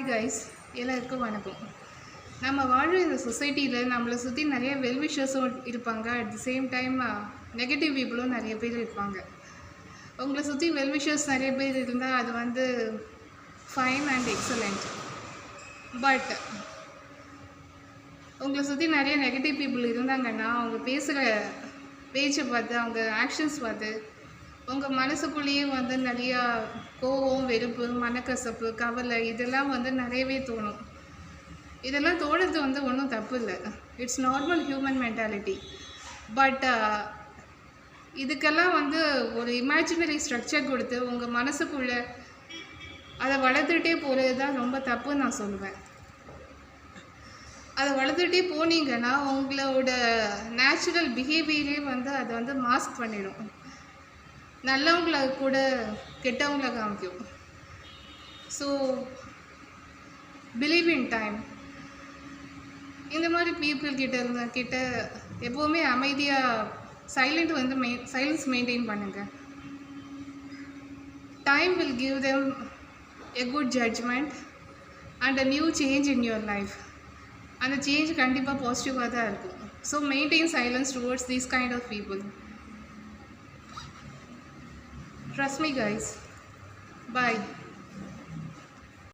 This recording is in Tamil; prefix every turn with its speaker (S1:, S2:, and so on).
S1: ஹாய் கைஸ், எல்லாருக்கும் வணக்கம். நம்ம வாழ்கிற இந்த சொசைட்டியில் நம்மளை சுற்றி நிறைய வெல்விஷர்ஸும் இருப்பாங்க. At the same time negative பீப்புளும் நிறைய பேர் இருப்பாங்க. உங்களை சுற்றி வெல்விஷர்ஸ் நிறைய பேர் இருந்தால் அது வந்து ஃபைன் அண்ட் எக்ஸலண்ட். பட் உங்களை சுற்றி நிறைய நெகட்டிவ் பீப்புள் இருந்தாங்கன்னா அவங்க பேசுகிற பேச்சை பார்த்து, அவங்க ஆக்ஷன்ஸ் பார்த்து உங்கள் மனசுக்குள்ளேயே வந்து நிறையா கோவம், வெறுப்பு, மனக்கசப்பு, கவலை இதெல்லாம் வந்து நிறையவே தோணும். இதெல்லாம் தோணுறது வந்து ஒன்றும் தப்பு இல்லை. It's normal human mentality. But இதுக்கெல்லாம் வந்து ஒரு இமேஜினரி ஸ்ட்ரக்சர் கொடுத்து உங்கள் மனசுக்குள்ளே அதை வளர்த்துட்டே போகிறது தான் ரொம்ப தப்புன்னு நான் சொல்லுவேன். அதை வளர்த்துட்டே போனீங்கன்னா உங்களோட நேச்சுரல் பிஹேவியரே வந்து அதை வந்து மாஸ்க் பண்ணிடும். நல்லவங்களை கூட கெட்டவங்களை காமிக்கும். So believe in time. இந்த மாதிரி பீப்புள் கிட்ட எப்போவுமே அமைதியாக சைலன்ஸ் மெயின்டைன் பண்ணுங்கள். Time will give them a good judgement and a new change in your life. அந்த சேஞ்ச் கண்டிப்பாக பாசிட்டிவாக தான் இருக்கும். So maintain silence towards these kind of people. Trust me guys. Bye.